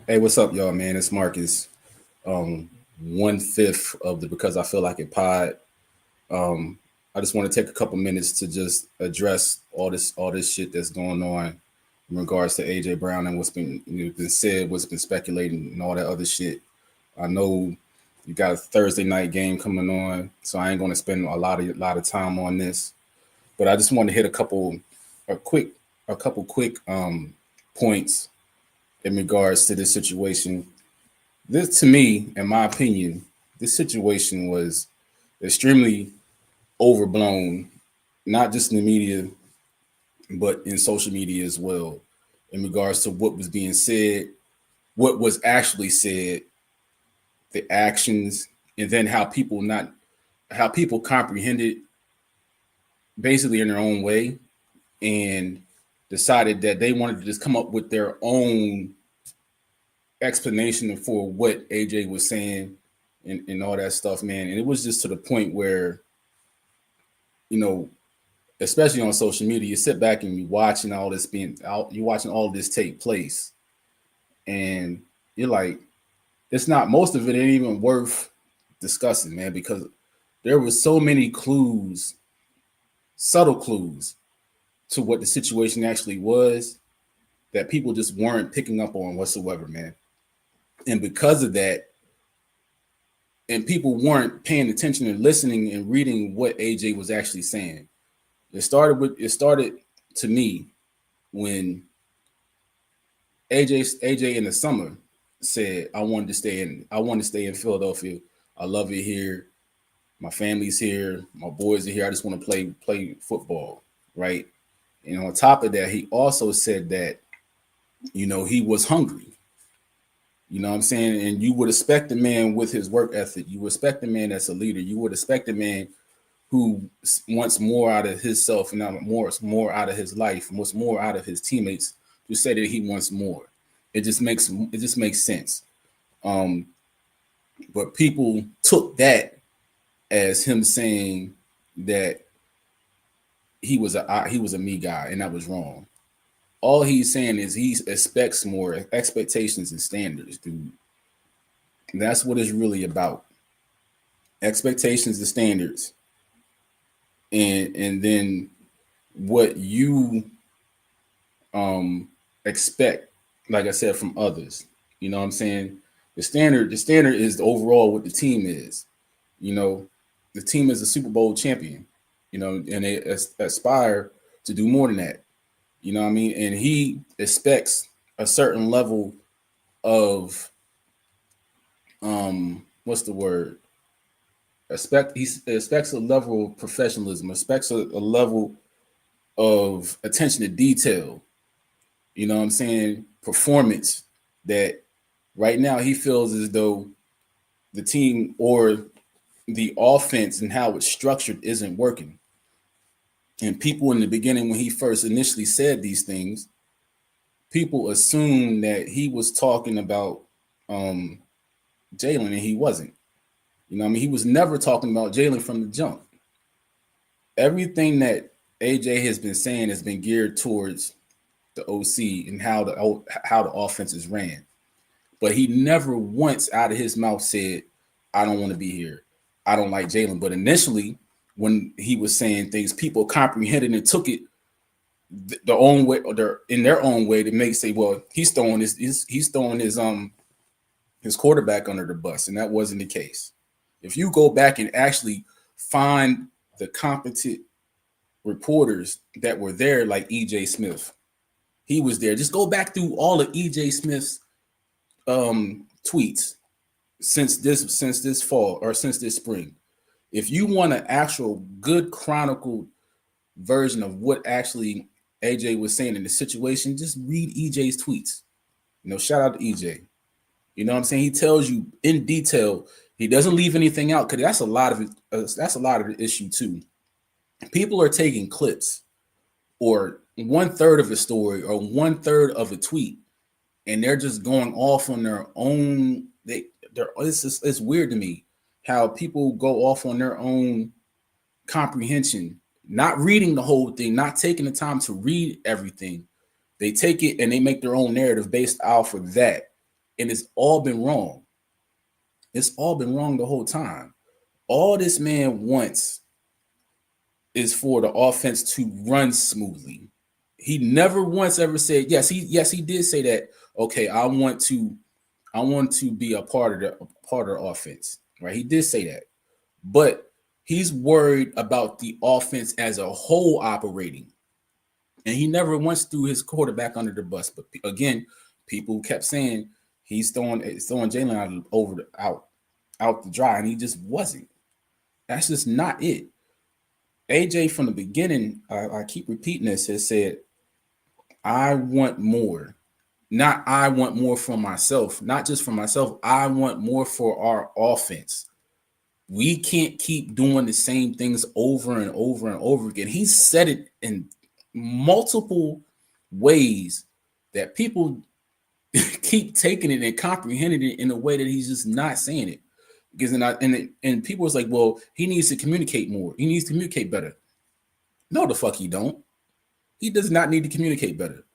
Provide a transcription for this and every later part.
Hey, what's up, y'all, man? It's Marcus. Um, 1/5 of the Because I Feel Like It pod. Um, I just want to take a couple minutes to just address all this shit that's going on in regards to AJ Brown and what's been said, what's been speculated, and all that other shit. I know you got a Thursday night game coming on, so I ain't going to spend a lot of time on this. But I just want to hit a quick, a couple quick points in regards to this situation. This, to me, in my opinion, this situation was extremely overblown, not just in the media, but in social media as well, in regards to what was being said, what was actually said, the actions, and then how people comprehended basically in their own way and decided that they wanted to just come up with their own explanation for what AJ was saying and all that stuff, man. And it was just to the point where, you know, especially on social media, you sit back and you're watching all this take place, and you're like, it's not most of it ain't even worth discussing, man, because there was so many clues, subtle clues to what the situation actually was that people just weren't picking up on whatsoever, man. And because of that, and people weren't paying attention and listening and reading what AJ was actually saying. It started to me when AJ in the summer said, I want to stay in Philadelphia. I love it here. My family's here. My boys are here. I just want to play football, right? And on top of that, he also said that, he was hungry. You know what I'm saying? And you would expect a man with his work ethic. You would expect a man that's a leader. You would expect a man who wants more out of himself and more out of his life, wants more out of his teammates to say that he wants more. It just makes sense. Um, but people took that as him saying that he was a me guy, and that was wrong. All he's saying is he expects more expectations and standards, dude. And that's what it's really about. Expectations and standards, and then what you um expect, like I said, from others. You know what I'm saying? The standard is the overall what the team is. You know, the team is a Super Bowl champion, and they aspire to do more than that. You know what I mean? And he expects a certain level of what's the word? He expects a level of professionalism, expects a level of attention to detail. You know what I'm saying? Performance that right now he feels as though the team or the offense and how it's structured isn't working. And people in the beginning, when he first initially said these things, people assumed that he was talking about um, Jalen, and he wasn't. You know what I mean? He was never talking about Jalen from the jump. Everything that AJ has been saying has been geared towards the OC and how the offense is ran. But he never once out of his mouth said, I don't want to be here. I don't like Jalen. But initially, when he was saying things, people comprehended and took it the own way, or in their own way, to make say, well, he's throwing his quarterback under the bus, and that wasn't the case. If you go back and actually find the competent reporters that were there, like EJ Smith, he was there. Just go back through all of EJ Smith's tweets since this fall or since this spring. If you want an actual good chronicled version of what actually AJ was saying in the situation, just read EJ's tweets. Shout out to EJ. You know what I'm saying? He tells you in detail. He doesn't leave anything out because that's a lot of it. That's a lot of the issue too. People are taking clips or 1/3 of a story or 1/3 of a tweet, and they're just going off on their own. It's weird to me how people go off on their own comprehension, not reading the whole thing, not taking the time to read everything. They take it and they make their own narrative based off of that. And it's all been wrong. It's all been wrong the whole time. All this man wants is for the offense to run smoothly. He never once ever said, he did say that, okay, I want to be a part of the offense. Right? He did say that. But he's worried about the offense as a whole operating. And he never once threw his quarterback under the bus. But again, people kept saying he's throwing Jalen out the dry, and he just wasn't. That's just not it. AJ from the beginning, I keep repeating this, has said, I want more. Not I want more for myself, not just for myself. I want more for our offense. We can't keep doing the same things over and over and over again. He said it in multiple ways that people keep taking it and comprehending it in a way that he's just not saying it. Because and people was like, well, he needs to communicate more. He needs to communicate better. No, the fuck he don't. He does not need to communicate better.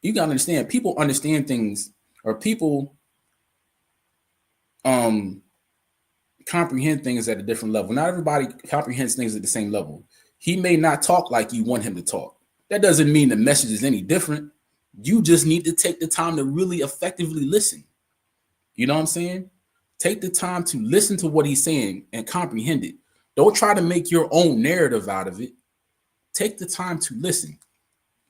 You gotta understand, people understand things, or people comprehend things at a different level. Not everybody comprehends things at the same level. He may not talk like you want him to talk. That doesn't mean the message is any different. You just need to take the time to really effectively listen. You know what I'm saying? Take the time to listen to what he's saying and comprehend it. Don't try to make your own narrative out of it. Take the time to listen.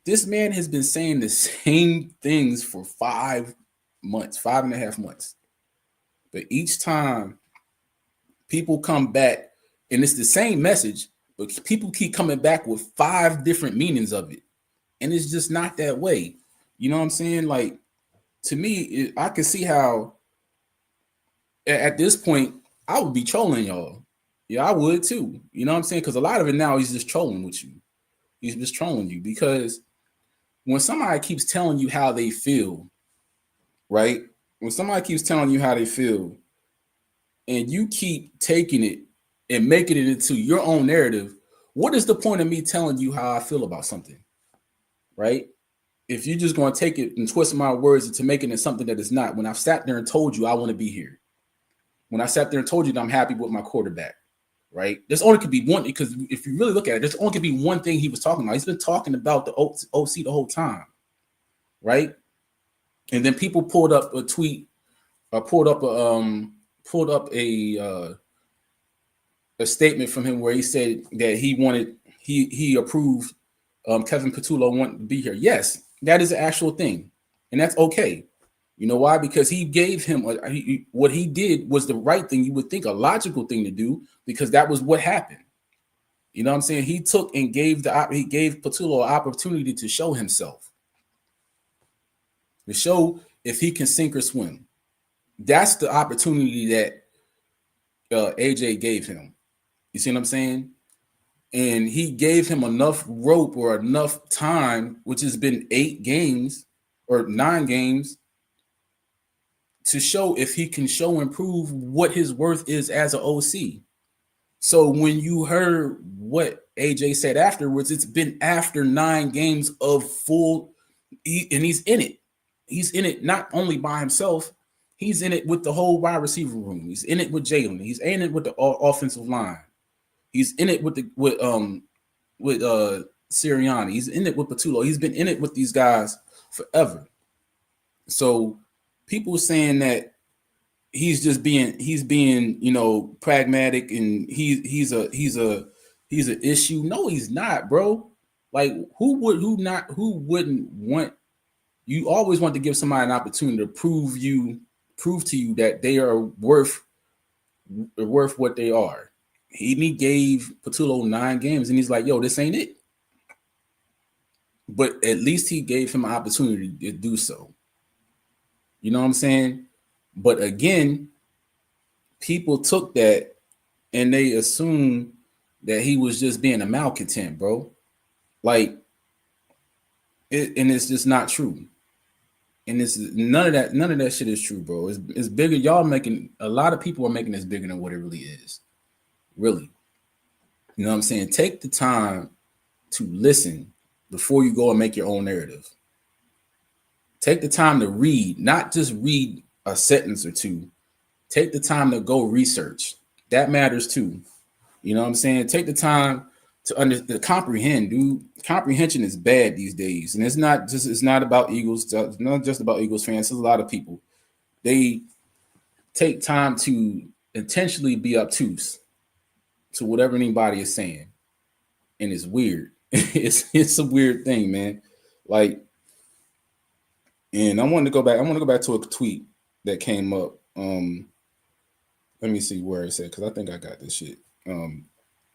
This man has been saying the same things for 5 months, 5.5 months. But each time people come back, and it's the same message, but people keep coming back with 5 different meanings of it. And it's just not that way. You know what I'm saying? Like, to me, I can see how at this point, I would be trolling y'all. Yeah, I would too. You know what I'm saying? Because a lot of it now, he's just trolling with you. He's just trolling you, because when somebody keeps telling you how they feel, right? When somebody keeps telling you how they feel, and you keep taking it and making it into your own narrative, what is the point of me telling you how I feel about something, right? If you're just going to take it and twist my words into making it something that is not, when I've sat there and told you I want to be here, when I sat there and told you that I'm happy with my quarterback, right? There's only could be one, because if you really look at it, there's only could be one thing he was talking about. He's been talking about the OC the whole time, right? And then people pulled up a tweet, pulled up a statement from him where he said that he approved Kevin Patullo wanted to be here. Yes, that is an actual thing, and that's okay. You know why? Because he gave him what he did was the right thing. You would think a logical thing to do, because that was what happened. You know what I'm saying? He took and gave Patullo an opportunity to show himself, to show if he can sink or swim. That's the opportunity that AJ gave him. You see what I'm saying? And he gave him enough rope or enough time, which has been 8 games or 9 games, to show if he can improve what his worth is as an OC. So when you heard what AJ said afterwards, it's been after 9 games of full, and he's in it. He's in it not only by himself, he's in it with the whole wide receiver room. He's in it with Jalen. He's in it with the offensive line. He's in it with Sirianni. He's in it with Patullo. He's been in it with these guys forever. So people saying that he's being, you know, pragmatic and he's an issue. No, he's not, bro. Like, who wouldn't want? You always want to give somebody an opportunity to prove to you that they are worth what they are. He gave Patullo 9 games, and he's like, yo, this ain't it. But at least he gave him an opportunity to do so. You know what I'm saying? But again, people took that and they assumed that he was just being a malcontent, bro. Like, and it's just not true. And it's none of that shit is true, bro. It's bigger. A lot of people are making this bigger than what it really is. Really. You know what I'm saying? Take the time to listen before you go and make your own narrative. Take the time to read, not just read a sentence or two. Take the time to go research. That matters too. You know what I'm saying? Take the time to comprehend, dude. Comprehension is bad these days, and it's not about Eagles. It's not just about Eagles fans. There's a lot of people. They take time to intentionally be obtuse to whatever anybody is saying, and it's weird. it's a weird thing, man. Like, and I want to go back to a tweet that came up. Let me see where it said, because I think I got this shit.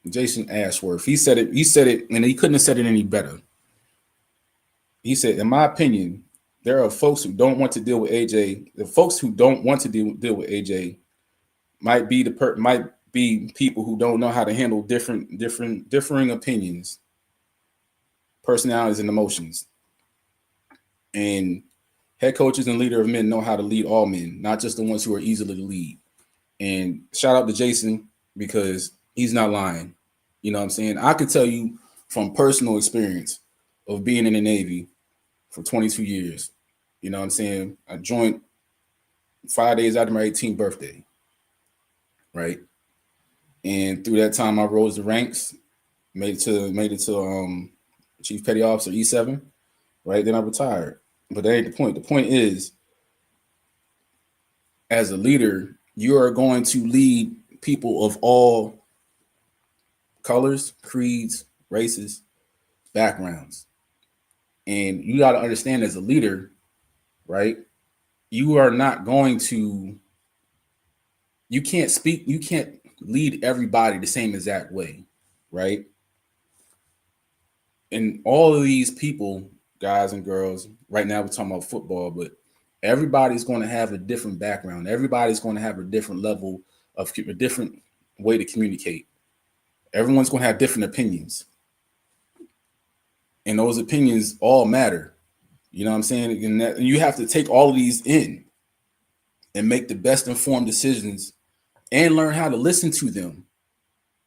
Jason Ashworth. He said it, and he couldn't have said it any better. He said, in my opinion, there are folks who don't want to deal with AJ. The folks who don't want to deal with AJ might be people who don't know how to handle differing opinions, personalities, and emotions. And head coaches and leader of men know how to lead all men, not just the ones who are easily to lead. And shout out to Jason, because he's not lying. You know what I'm saying? I could tell you from personal experience of being in the Navy for 22 years. You know what I'm saying? I joined 5 days after my 18th birthday, right? And through that time, I rose the ranks, made it to Chief Petty Officer E7, right? Then I retired. But that ain't the point. The point is, as a leader, you are going to lead people of all colors, creeds, races, backgrounds. And you got to understand, as a leader, right? You can't lead everybody the same exact way, right? And all of these people, guys and girls, right now we're talking about football, but everybody's going to have a different background. Everybody's going to have a different level of a different way to communicate. Everyone's going to have different opinions. And those opinions all matter. You know what I'm saying? And you have to take all of these in and make the best informed decisions and learn how to listen to them.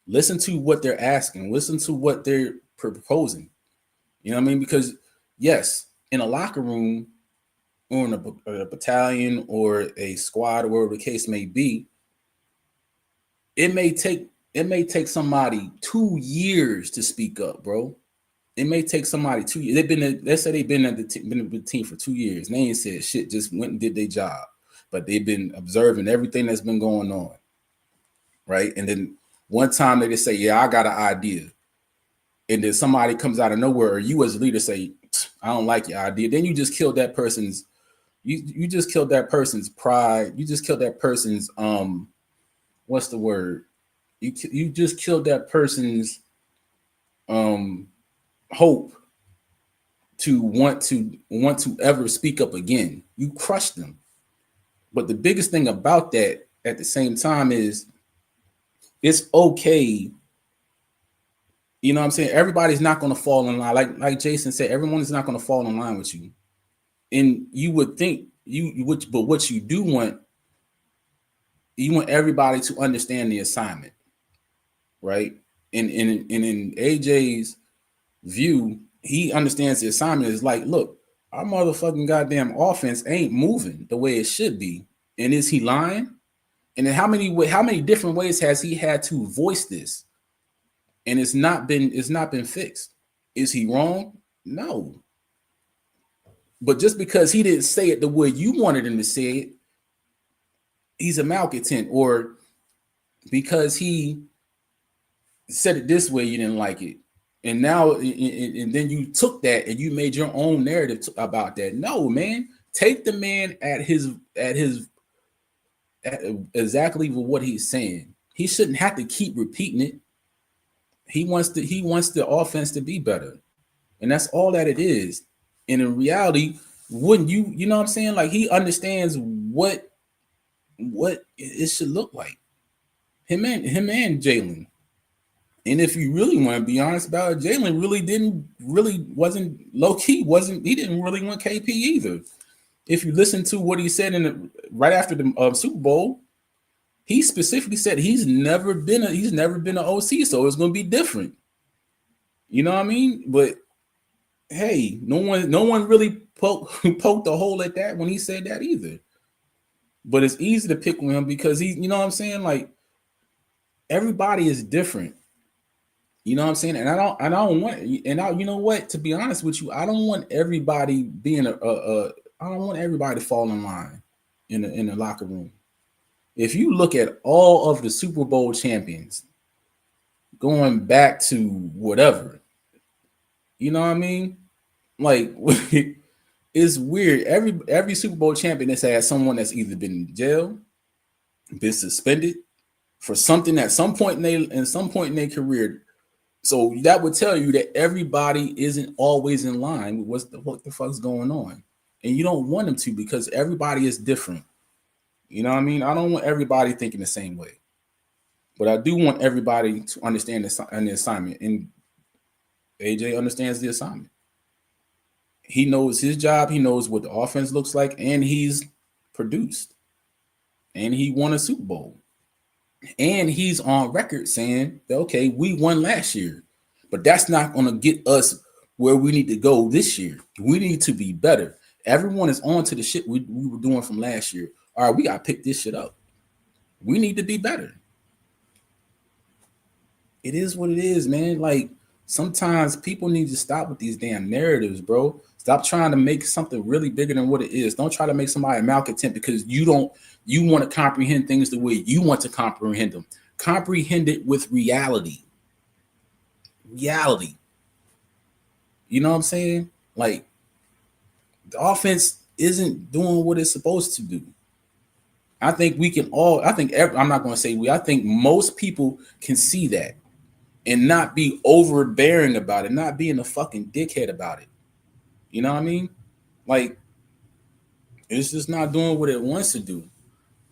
Listen to what they're asking. Listen to what they're proposing. You know what I mean? Because, yes, in a locker room or in a battalion or a squad or wherever the case may be, it may take somebody 2 years to speak up, bro. It may take somebody 2 years. Let's say they've been at the team for 2 years. And they ain't said shit, just went and did their job. But they've been observing everything that's been going on, right? And then one time they just say, yeah, I got an idea. And then somebody comes out of nowhere, or you as a leader say, I don't like your idea. Then you just killed that person's, you just killed that person's pride. You just killed that person's, what's the word? You just killed that person's hope to want to ever speak up again. You crushed them. But the biggest thing about that at the same time is it's okay. You know what I'm saying? Everybody's not going to fall in line. Like Jason said, everyone is not going to fall in line with you. And you would think but what you do want, you want everybody to understand the assignment, right? And in AJ's view, he understands the assignment is like, look, our motherfucking goddamn offense ain't moving the way it should be. And is he lying? And then how many different ways has he had to voice this? And it's not been fixed. Is he wrong? No. But just because he didn't say it the way you wanted him to say it, he's a malcontent. Or because he said it this way, you didn't like it. And now, and then you took that and you made your own narrative about that. No, man, take the man at exactly what he's saying. He shouldn't have to keep repeating it. He wants the offense to be better, and that's all that it is. And in reality, wouldn't you know what I'm saying? Like, he understands what it should look like. Him and Jalen. And if you really want to be honest about it, Jalen wasn't low key. He didn't really want KP either. If you listen to what he said right after the Super Bowl, he specifically said he's never been an OC, so it's going to be different. You know what I mean? But hey, no one really poked a hole at that when he said that either. But it's easy to pick on him because he, you know what I'm saying? Like everybody is different. You know what I'm saying? And I don't want, and I, you know what? To be honest with you, I don't want everybody being I don't want everybody to fall in line in the locker room. If you look at all of the Super Bowl champions going back to whatever, you know what I mean? Like it's weird. Every Super Bowl champion has had someone that's either been in jail, been suspended for something at some point in their career. So that would tell you that everybody isn't always in line with what the fuck's going on. And you don't want them to because everybody is different. You know what I mean? I don't want everybody thinking the same way. But I do want everybody to understand the assignment. And AJ understands the assignment. He knows his job. He knows what the offense looks like. And he's produced. And he won a Super Bowl. And he's on record saying, okay, we won last year. But that's not going to get us where we need to go this year. We need to be better. Everyone is on to the shit we were doing from last year. All right, we got to pick this shit up. We need to be better. It is what it is, man. Like, sometimes people need to stop with these damn narratives, bro. Stop trying to make something really bigger than what it is. Don't try to make somebody a malcontent because you want to comprehend things the way you want to comprehend them. Comprehend it with reality. Reality. You know what I'm saying? Like, the offense isn't doing what it's supposed to do. I think I'm not going to say I think most people can see that and not be overbearing about it, not being a fucking dickhead about it. You know what I mean? Like, it's just not doing what it wants to do.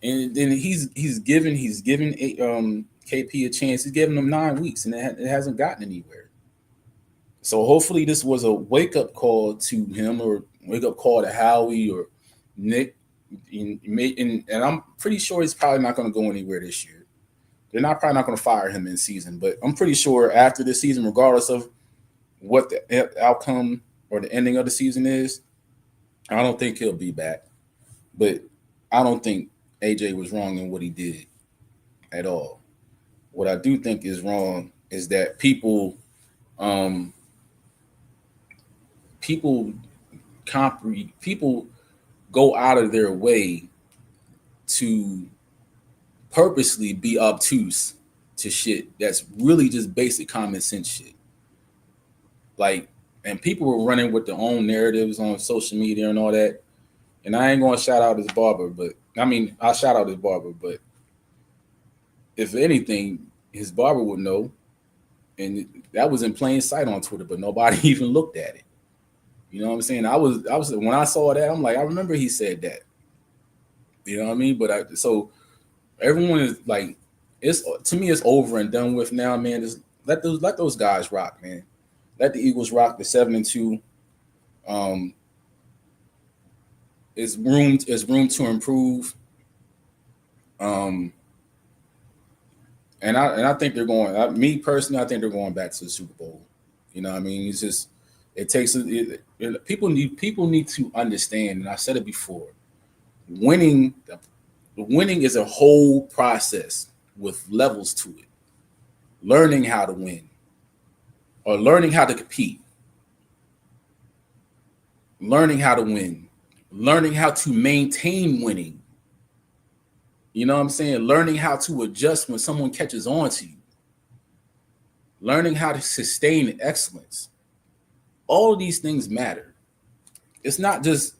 And then he's given KP a chance. He's giving him 9 weeks, and it hasn't gotten anywhere. So hopefully this was a wake up call to him, or wake up call to Howie or Nick. And I'm pretty sure he's probably not going to go anywhere this year. They're probably not going to fire him in season, but I'm pretty sure after this season, regardless of what the outcome or the ending of the season is, I don't think he'll be back. But I don't think AJ was wrong in what he did at all. What I do think is wrong is that people go out of their way to purposely be obtuse to shit that's really just basic common sense shit. Like, and people were running with their own narratives on social media and all that. And I ain't gonna shout out his barber, but I'll shout out his barber, but if anything, his barber would know. And that was in plain sight on Twitter, but nobody even looked at it. You know what I'm saying? I was when I saw that, I'm like, I remember he said that. You know what I mean? But so everyone is like, it's, to me, it's over and done with now, man. Just let those guys rock, man. Let the Eagles rock. The 7-2. Is room to improve. And I think they're going. Me personally, I think they're going back to the Super Bowl. You know what I mean? It's just people need to understand. And I said it before. Winning is a whole process with levels to it. Learning how to win, or learning how to compete, learning how to win, learning how to maintain winning. You know what I'm saying? Learning how to adjust when someone catches on to you. Learning how to sustain excellence. All of these things matter. It's not just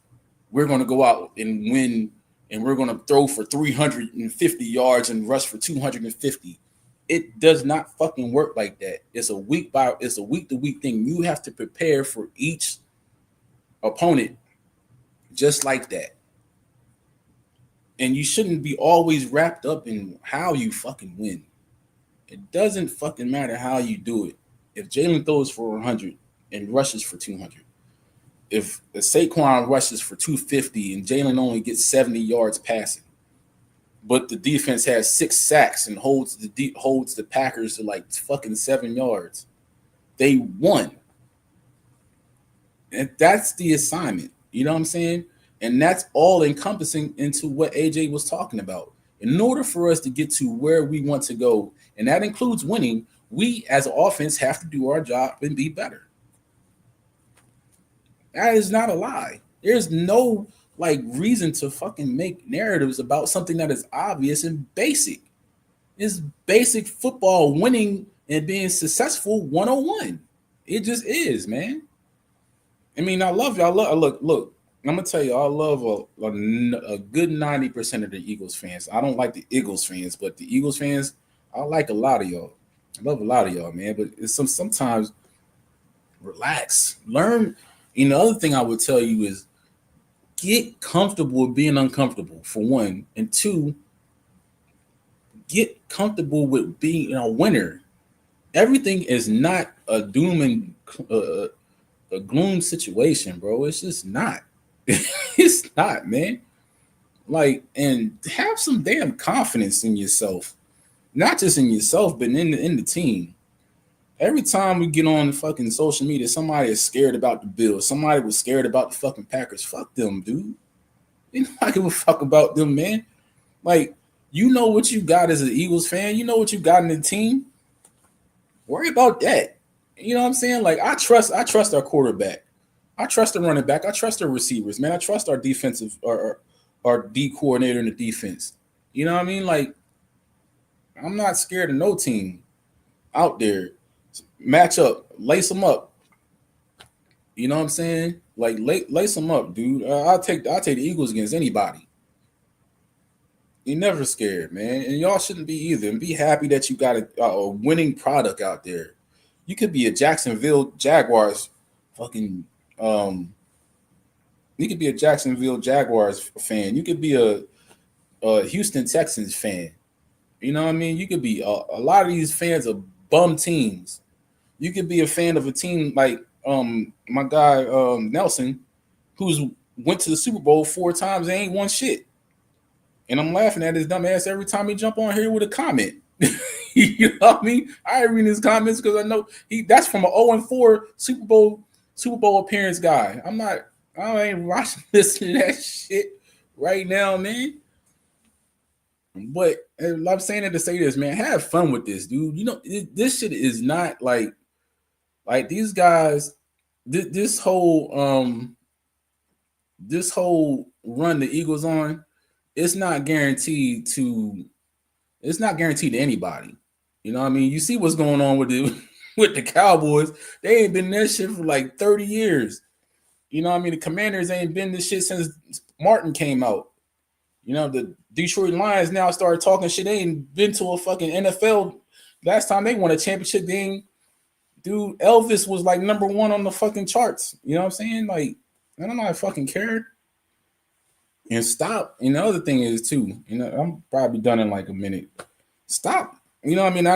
we're going to go out and win and we're going to throw for 350 yards and rush for 250. It does not fucking work like that. It's a week to week thing. You have to prepare for each opponent just like that. And you shouldn't be always wrapped up in how you fucking win. It doesn't fucking matter how you do it. If Jalen throws for 100 and rushes for 200, if Saquon rushes for 250 and Jalen only gets 70 yards passing, but the defense has 6 sacks and holds the Packers to like fucking 7 yards, they won. And that's the assignment. You know what I'm saying? And that's all encompassing into what AJ was talking about. In order for us to get to where we want to go, and that includes winning, we as an offense have to do our job and be better. That is not a lie. There's no like reason to fucking make narratives about something that is obvious and basic. It's basic football winning and being successful 101. It just is, man. I mean, I love y'all. Look. I'm gonna tell you, I love a good 90% of the Eagles fans. I don't like the Eagles fans, but the Eagles fans, I like a lot of y'all. I love a lot of y'all, man. But it's sometimes relax, learn. The other thing I would tell you is get comfortable with being uncomfortable, for one, and two, get comfortable with being a winner. Everything is not a doom and a gloom situation, bro. It's just not. It's not, man. Like, and have some damn confidence in yourself, not just in yourself, but in the team. Every time we get on fucking social media, somebody is scared about the Bills. Somebody was scared about the fucking Packers. Fuck them, dude. They don't give a fuck about them, man. Like, you know what you got as an Eagles fan. You know what you got in the team. Worry about that. You know what I'm saying? Like, I trust our quarterback. I trust the running back. I trust our receivers, man. I trust our defensive our D coordinator in the defense. You know what I mean? Like, I'm not scared of no team out there. Match up, lace them up. You know what I'm saying? Like, lace them up, dude. I'll take the Eagles against anybody. You're never scared, man, and y'all shouldn't be either. And be happy that you got a winning product out there. You could be a Jacksonville Jaguars fucking you could be a Jacksonville Jaguars fan. You could be a Houston Texans fan. You know what I mean? You could be a lot of these fans of bum teams. You could be a fan of a team like my guy Nelson, who's went to the Super Bowl 4 times and ain't won shit. And I'm laughing at his dumb ass every time he jump on here with a comment. You know what I mean? I read his comments because I know that's from an 0-4 Super Bowl appearance guy. I ain't watching listening to that shit right now, man. But I'm saying it to say this, man. Have fun with this, dude. You know, this shit is not like these guys. This whole run the Eagles on, it's not guaranteed to anybody. You know what I mean? You see what's going on with the Cowboys. They ain't been that shit for like 30 years. You know what I mean? The Commanders ain't been this shit since Martin came out. You know, the Detroit Lions now started talking shit. They ain't been to a fucking NFL. Last time they won a championship game, dude, Elvis was like number 1 on the fucking charts. You know what I'm saying? Like, I don't know, I fucking care. And stop. And the other thing is too, I'm probably done in like a minute. Stop. You know what I mean?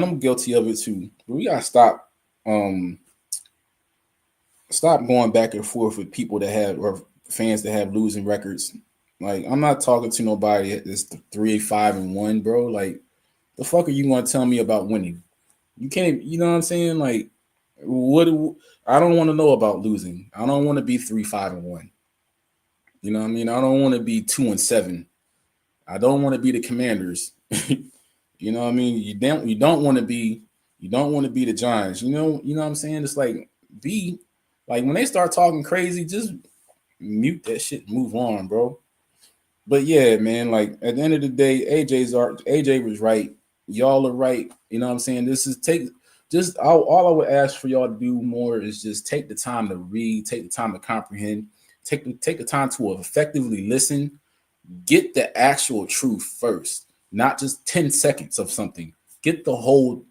I'm guilty of it too. But we gotta stop going back and forth with people that have, or fans that have losing records. Like, I'm not talking to nobody that's 3-5-1, bro. Like, the fuck are you gonna tell me about winning? You can't, you know what I'm saying? Like, what? I don't want to know about losing. I don't want to be 3-5-1. You know what I mean? I don't want to be 2-7. I don't want to be the Commanders. You know what I mean? You don't want to be the Giants. You know what I'm saying? It's like, be like, when they start talking crazy, just mute that shit and move on, bro. But yeah, man, like, at the end of the day, AJ was right. Y'all are right. You know what I'm saying? This is all I would ask for y'all to do more is just take the time to read, take the time to comprehend, take the time to effectively listen, get the actual truth first, not just 10 seconds of something. Get the whole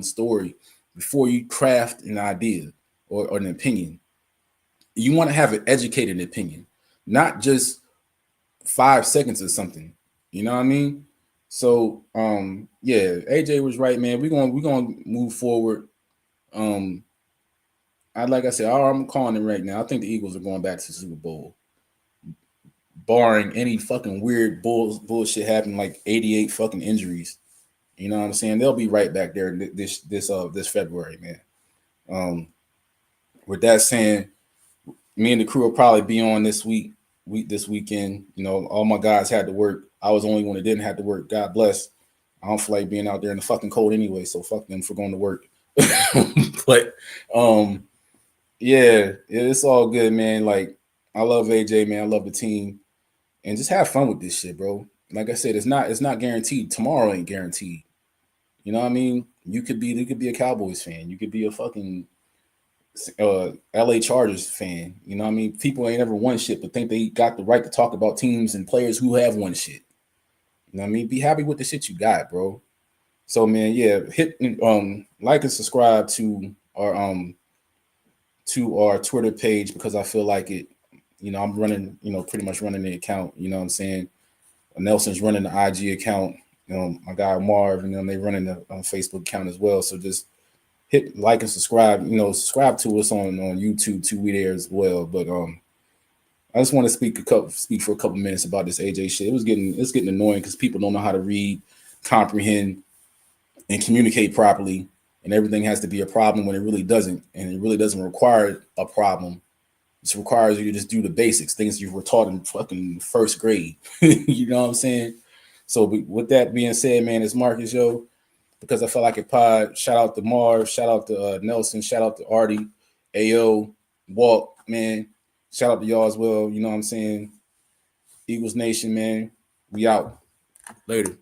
story before you craft an idea or an opinion. You want to have an educated opinion, not just 5 seconds or something. You know what I mean? So yeah, AJ was right, man. We're gonna move forward. Like I said, I'm calling it right now. I think the Eagles are going back to the Super Bowl, barring any fucking weird bullshit happening, like 88 fucking injuries. You know what I'm saying? They'll be right back there this February, man. With that saying, me and the crew will probably be on this weekend. You know, all my guys had to work. I was the only one that didn't have to work. God bless. I don't feel like being out there in the fucking cold anyway, so fuck them for going to work. But yeah, it's all good, man. Like, I love AJ, man. I love the team. And just have fun with this shit, bro. Like I said, it's not guaranteed. Tomorrow ain't guaranteed. You know what I mean? You could be a Cowboys fan. You could be a fucking LA Chargers fan. You know what I mean? People ain't ever won shit, but think they got the right to talk about teams and players who have won shit. You know what I mean? Be happy with the shit you got, bro. So man, yeah, hit like and subscribe to our Twitter page because I feel like it, you know, I'm running, you know, pretty much running the account, you know what I'm saying? Nelson's running the IG account, you know, my guy Marv, and then they running the Facebook account as well. So just hit like and subscribe, you know, subscribe to us on YouTube too. We there as well. But I just want to speak for a couple minutes about this AJ shit. It's getting annoying because people don't know how to read, comprehend, and communicate properly, and everything has to be a problem when it really doesn't, and it really doesn't require a problem. It requires you to just do the basics, things you were taught in fucking first grade. You know what I'm saying? So with that being said, man, it's Marcus, yo. Because I felt like it pod. Shout out to Marv, shout out to Nelson, shout out to Artie, AO, Walt, man. Shout out to y'all as well. You know what I'm saying? Eagles Nation, man. We out. Later.